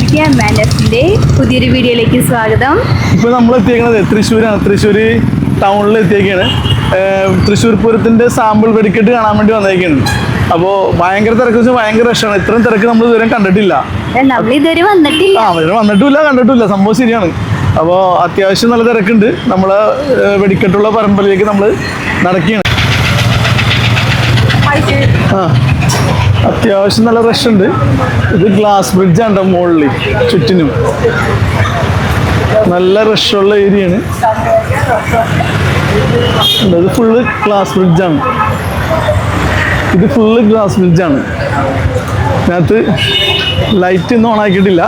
എല്ലാവർക്കും പുതിയൊരു വീഡിയോയിലേക്ക് സ്വാഗതം. ഇപ്പോൾ നമ്മൾ എത്തിയേക്കുന്നത് തൃശ്ശൂരാണ്. തൃശ്ശൂർ ടൗണിൽ എത്തിയേക്കാണ്. തൃശ്ശൂർ പൂരത്തിൻ്റെ സാമ്പിൾ വെടിക്കെട്ട് കാണാൻ വേണ്ടി വന്നേക്കാണ്. അപ്പോൾ ഭയങ്കര തിരക്ക് വെച്ചാൽ ഭയങ്കര രസമാണ്. ഇത്രയും തിരക്ക് നമ്മൾ ഇതുവരെ കണ്ടിട്ടില്ല. നമ്മൾ ഇതുവരെ വന്നിട്ടില്ല, വന്നിട്ടില്ല, കണ്ടിട്ടില്ല. സംഭവം ശരിയാണ്. അപ്പോൾ അത്യാവശ്യം നല്ല തിരക്കുണ്ട്. നമ്മൾ വെടിക്കെട്ടുള്ള പരമ്പരയിലേക്ക് നമ്മൾ നടക്കുകയാണ്. അത്യാവശ്യം നല്ല റഷ് ഉണ്ട്. ഇത് ഗ്ലാസ് ബ്രിഡ്ജാണ് മുകളിൽ ചുറ്റിനും നല്ല റഷുള്ള ഏരിയയാണ്. ഇത് ഫുള്ള് ഗ്ലാസ് ബ്രിഡ്ജാണ്. ഇതിനകത്ത് ലൈറ്റ് ഒന്നും ഓൺ ആക്കിയിട്ടില്ല.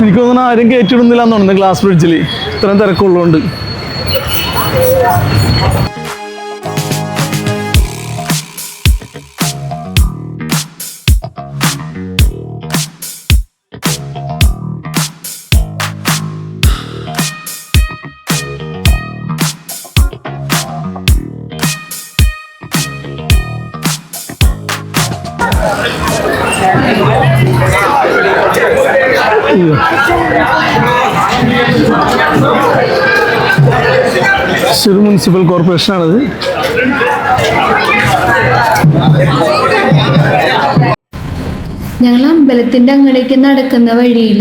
എനിക്ക് തോന്നുന്നു ആരും കയറ്റിടുന്നില്ല എന്ന് തോന്നുന്നു ഗ്ലാസ് ബ്രിഡ്ജിൽ, ഇത്രയും തിരക്കുള്ളതുകൊണ്ട്. തൃശ്ശൂർ മുനിസിപ്പൽ കോർപ്പറേഷനാണത്. ഞങ്ങൾ അമ്പലത്തിന്റെ അങ്ങടേക്ക് നടക്കുന്ന വഴിയിൽ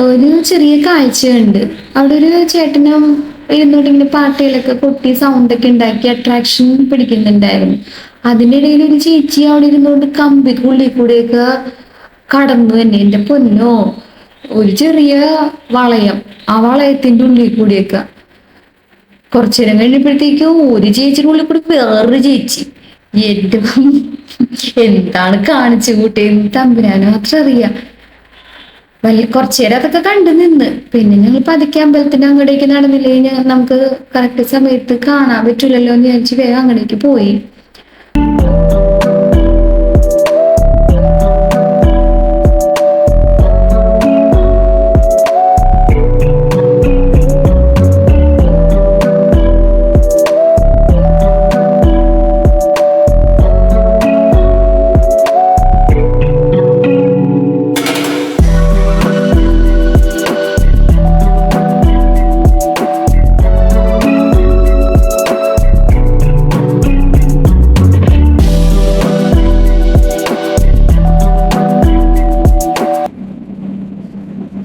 ഒരു ചെറിയ കാഴ്ചയുണ്ട്. അവിടെ ഒരു ചേട്ടനും ഇരുന്നോട്ട് ഇങ്ങനെ പാട്ടുകളൊക്കെ കൊട്ടി സൗണ്ടൊക്കെ ഉണ്ടാക്കി അട്രാക്ഷൻ പിടിക്കുന്നുണ്ടായിരുന്നു. അതിൻ്റെ ഇടയിൽ ഒരു ചേച്ചി അവിടെ ഇരുന്നോണ്ട് കമ്പിക്കുള്ളിൽ കൂടെയൊക്കെ കടന്നു തന്നെ. എൻ്റെ പൊന്നോ, ഒരു ചെറിയ വളയം, ആ വളയത്തിന്റെ ഉള്ളിൽ കൂടിയൊക്കെ കുറച്ചു നേരം കഴിഞ്ഞപ്പോഴത്തേക്കും ഒരു ചേച്ചിയുടെ ഉള്ളിൽ കൂടി വേറൊരു ചേച്ചി. എൻ്റെ എന്താണ് കാണിച്ചു കൂട്ടിയെന്ന് തമ്പുരാന് മാത്രം അറിയാം. കുറച്ചു നേരം അതൊക്കെ കണ്ടു നിന്ന്. പിന്നെ ഞങ്ങൾ പതുക്കെ അമ്പലത്തിന്റെ അങ്ങടേക്ക് നടന്നില്ലേ, നമുക്ക് കറക്റ്റ് സമയത്ത് കാണാൻ പറ്റൂലല്ലോ എന്ന് വിചാരിച്ച് വേഗം അങ്ങടേക്ക് പോയി.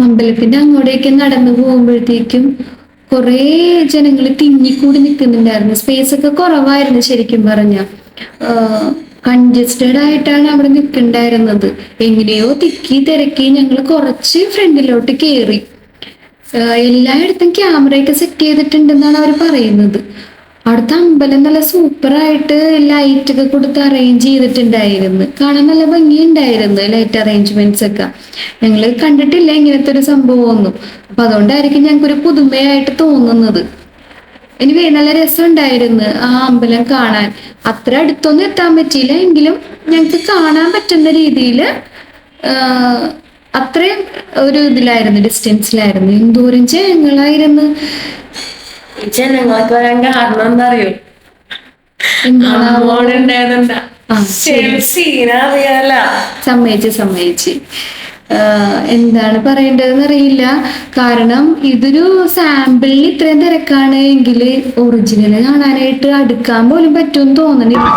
അമ്പലത്തിന്റെ അങ്ങോട്ടേക്ക് നടന്നു പോകുമ്പോഴത്തേക്കും കുറേ ജനങ്ങൾ തിങ്ങിക്കൂടി നിൽക്കുന്നുണ്ടായിരുന്നു. സ്പേസ് ഒക്കെ കുറവായിരുന്നു. ശരിക്കും പറഞ്ഞ കൺജസ്റ്റഡ് ആയിട്ടാണ് അവിടെ നിൽക്കുന്നുണ്ടായിരുന്നത്. എങ്ങനെയോ തിക്കി തിരക്കി ഞങ്ങൾ കുറച്ച് ഫ്രണ്ടിലോട്ട് കയറി. എല്ലായിടത്തും ക്യാമറയൊക്കെ സെറ്റ് ചെയ്തിട്ടുണ്ടെന്നാണ് അവർ പറയുന്നത്. അവിടുത്തെ അമ്പലം നല്ല സൂപ്പറായിട്ട് ലൈറ്റൊക്കെ കൊടുത്ത് അറേഞ്ച് ചെയ്തിട്ടുണ്ടായിരുന്നു. കാണാൻ നല്ല ഭംഗിയുണ്ടായിരുന്നു ലൈറ്റ് അറേഞ്ച്മെന്റ്സ് ഒക്കെ. ഞങ്ങൾ കണ്ടിട്ടില്ല ഇങ്ങനത്തെ ഒരു സംഭവം ഒന്നും. അപ്പൊ അതുകൊണ്ടായിരിക്കും ഞങ്ങൾക്കൊരു പുതുമയായിട്ട് തോന്നുന്നത്. എനിക്ക് നല്ല രസമുണ്ടായിരുന്നു ആ അമ്പലം കാണാൻ. അത്ര അടുത്തൊന്നും എത്താൻ പറ്റിയില്ല, എങ്കിലും ഞങ്ങൾക്ക് കാണാൻ പറ്റുന്ന രീതിയിൽ അത്രയും ഒരു ഇതിലായിരുന്നു, ഡിസ്റ്റൻസിലായിരുന്നു. എന്തോരം ജനങ്ങളായിരുന്നു. ജനങ്ങൾക്ക് വരാൻ കാരണം എന്താ അറിയോ? സമ്മതിച്ച് എന്താണ് പറയേണ്ടതെന്ന് അറിയില്ല. കാരണം ഇതൊരു സാമ്പിളിൽ ഇത്രയും തിരക്കാണ് എങ്കിൽ ഒറിജിനൽ കാണാനായിട്ട് അടുക്കാൻ പോലും പറ്റുമെന്ന് തോന്നണില്ല.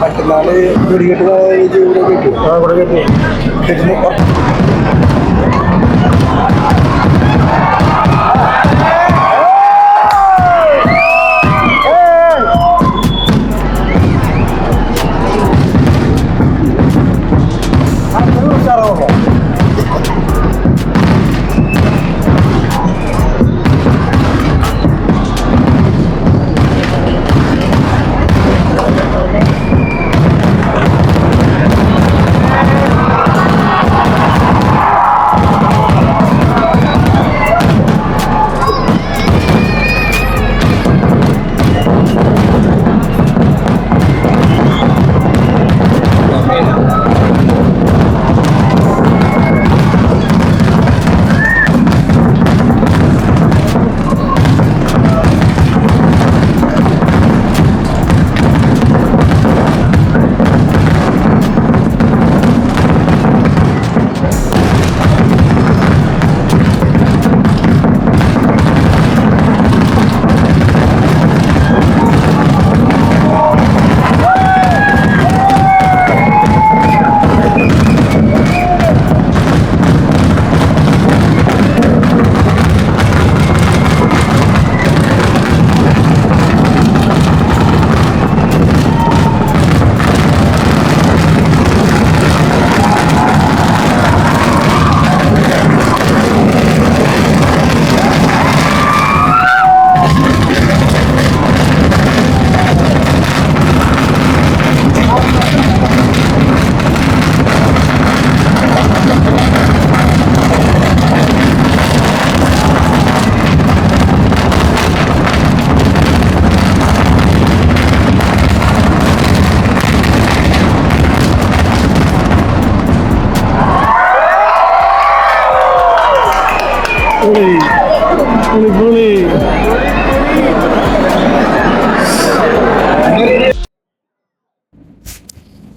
മറ്റന്നാൾ വെടികെട്ട് ഇവിടെ കിട്ടും ഇവിടെ കിട്ടും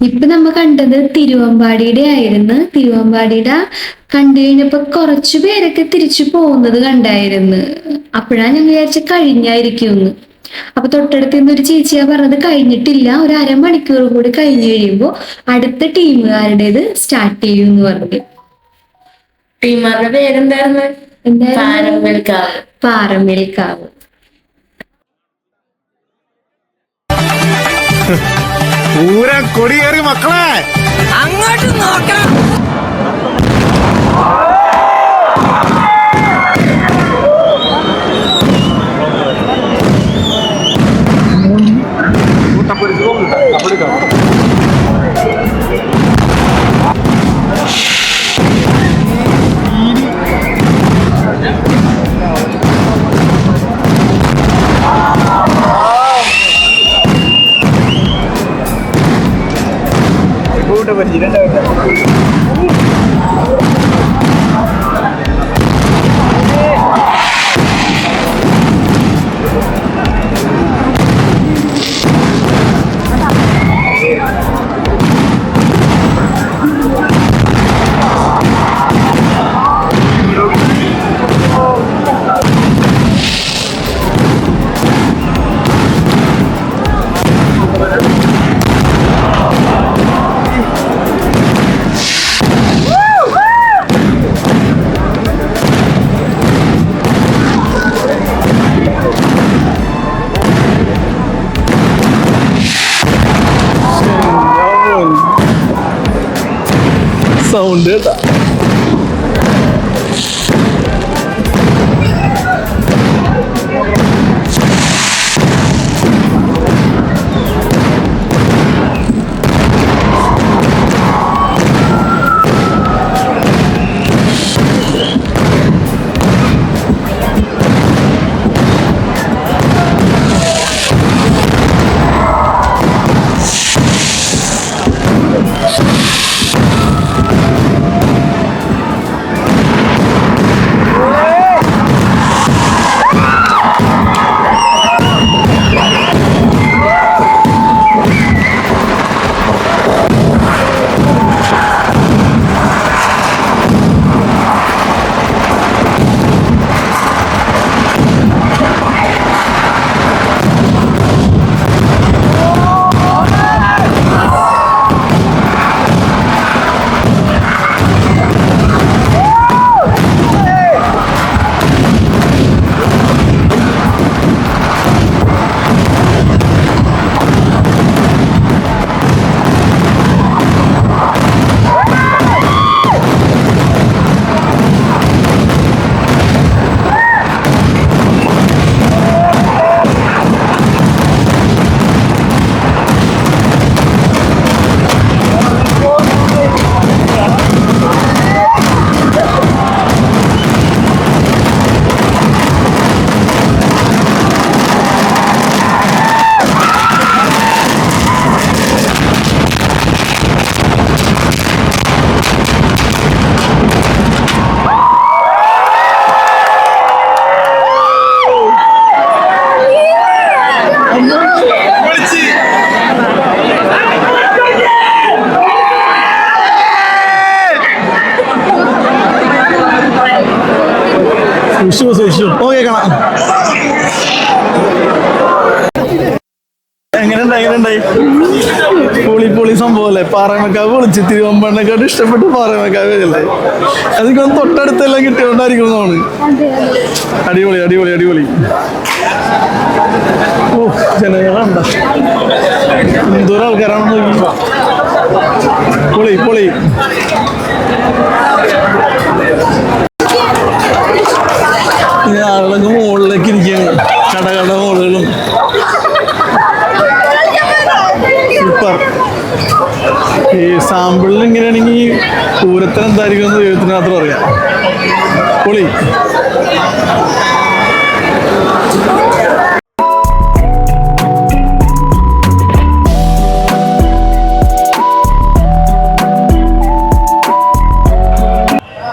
ഇപ്പൊ നമ്മ കണ്ടത് തിരുവമ്പാടിയുടെ ആയിരുന്നു. തിരുവമ്പാടിയുടെ കണ്ടു കഴിഞ്ഞപ്പോ കുറച്ചു പേരൊക്കെ തിരിച്ചു പോകുന്നത് കണ്ടായിരുന്നു. അപ്പോഴാണ് ഞാൻ വിചാരിച്ച കഴിഞ്ഞായിരിക്കുമെന്ന്. അപ്പൊ തൊട്ടടുത്ത് നിന്ന് ഒരു ചേച്ചിയാ പറഞ്ഞത് കഴിഞ്ഞിട്ടില്ല, ഒരു അരമണിക്കൂർ കൂടി കഴിഞ്ഞു കഴിയുമ്പോ അടുത്ത ടീമുകാരുടേത് സ്റ്റാർട്ട് ചെയ്യും എന്ന് പറഞ്ഞു. ടീമാരുടെ പേരെന്തായിരുന്നു? പാറമേൽക്കാവ്. പൂരം കൊടിയേറി മക്കളെ അങ്ങോട്ട് നോക്കണം. സൗണ്ട് കേട്ടാ. ഓക്കെ കാണാം. എങ്ങനെയുണ്ടായി? പൊളി സംഭവം അല്ലേ? പാറമേക്കാവ് വിളിച്ച് തിരുവമ്പണ്ണക്കാട് ഇഷ്ടപ്പെട്ട് പാറമേക്കാവ് അല്ലേ? അതൊക്കെ തൊട്ടടുത്തെല്ലാം കിട്ടിയോണ്ടായിരിക്കും. അടിപൊളി. ഓ ജനങ്ങളുണ്ട, എന്തോരം ആൾക്കാരാണെന്ന് നോക്കി. പൊളി. ആളുകളൊക്കെ മുകളിലേക്ക് ഇരിക്കുകയാണ്, കടകളുടെ മുകളിലും. സൂപ്പർ. ഈ സാമ്പിളിൽ ഇങ്ങനെയാണെങ്കിൽ പൂരത്തിന് എന്തായിരിക്കും എന്ന് ദൈവത്തിന് മാത്രം അറിയാം. പൊളി.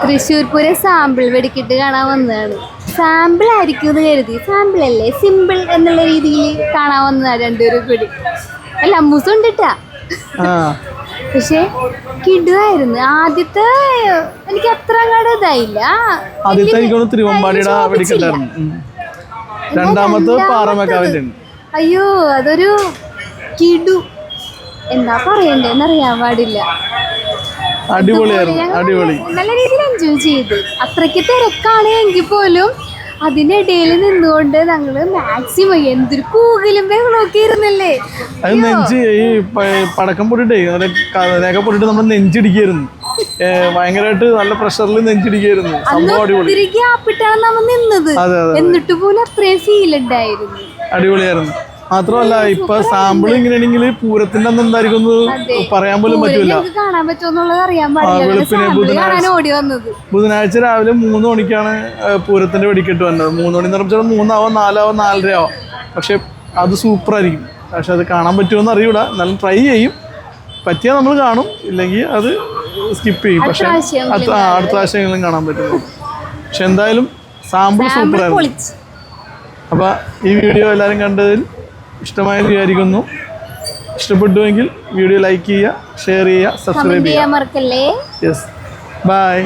തൃശ്ശൂർ പൂരം സാമ്പിൾ വെടിക്കെട്ട് കാണാൻ വന്നതാണ്. സാമ്പിൾ ആയിരിക്കും എന്ന് കരുതി. സാമ്പിൾ അല്ലേ, സിമ്പിൾ എന്നുള്ള രീതിയിൽ കാണാൻ വന്നതാണ് രണ്ടുപേരും കൂടി. അല്ല അമ്മൂസും ഉണ്ടിട്ടാ, പക്ഷെ കിടുവായിരുന്നു. ആദ്യത്തെ എനിക്ക് അത്ര അങ്ങോട്ട് ഇതായില്ല. തിരുവമ്പാടിയുടെ വെടിക്കെട്ടായിരുന്നു. രണ്ടാമത്തെ പാറമേക്കാവിന്റെ. അയ്യോ അതൊരു കിടു, എന്താ പറയണ്ടേന്നറിയാൻ പാടില്ല. അടിപൊളി. നല്ല രീതിയിൽ എൻജോയ് ചെയ്തു. അത്രയ്ക്ക് തിരക്കാണ് എങ്കിൽ പോലും അതിനിടയിൽ നിന്നുകൊണ്ട് ഞങ്ങള് മാക്സിമം എന്തൊരു കൂകലും ബഹളമൊക്കെ ഇരുന്നല്ലേ. അത് നെഞ്ച് ഈ പടക്കം പൊട്ടിട്ടേ രേഖ പൊട്ടിട്ട് നമ്മൾ നെഞ്ചിടിക്കായിരുന്നു. ഭയങ്കരമായിട്ട് നല്ല പ്രഷറിൽ നെഞ്ചിടിക്കായിരുന്നു. ഒത്തിരി ഗ്യാപ്പിട്ടാണ് നമ്മൾ നിന്നത്, എന്നിട്ട് പോലും അത്രയും ഫീൽ ഉണ്ടായിരുന്നു. അടിപൊളിയായിരുന്നു. മാത്രമല്ല ഇപ്പൊ സാമ്പിൾ ഇങ്ങനെയാണെങ്കിൽ പൂരത്തിന്റെ അന്ന് എന്തായിരിക്കും പറയാൻ പോലും പറ്റൂല. കാണാൻ പറ്റുമെന്നുള്ളത് അറിയാൻ പാടില്ല. ബുധനാഴ്ച രാവിലെ 3 മണിക്കാണ് പൂരത്തിന്റെ വെടിക്കെട്ട് വന്നത്. 3 മണി എന്ന് പറഞ്ഞാൽ 3 4 4:30. പക്ഷെ അത് സൂപ്പറായിരിക്കും. പക്ഷെ അത് കാണാൻ പറ്റുമെന്ന് അറിയൂല. എന്നാലും ട്രൈ ചെയ്യും. പറ്റിയാൽ നമ്മൾ കാണും, ഇല്ലെങ്കിൽ അത് സ്കിപ്പ് ചെയ്യും. പക്ഷെ അടുത്ത പ്രാവശ്യമെങ്കിലും കാണാൻ പറ്റും. പക്ഷെ എന്തായാലും സാമ്പിൾ സൂപ്പറായിരുന്നു. അപ്പോൾ ഈ വീഡിയോ എല്ലാവരും കണ്ടതിൽ ഇഷ്ടമായെന്ന് വിചാരിക്കുന്നു. ഇഷ്ടപ്പെട്ടുവെങ്കിൽ വീഡിയോ ലൈക്ക് ചെയ്യുക, ഷെയർ ചെയ്യുക, സബ്സ്ക്രൈബ് ചെയ്യുക. മറക്കല്ലേ. Yes, by.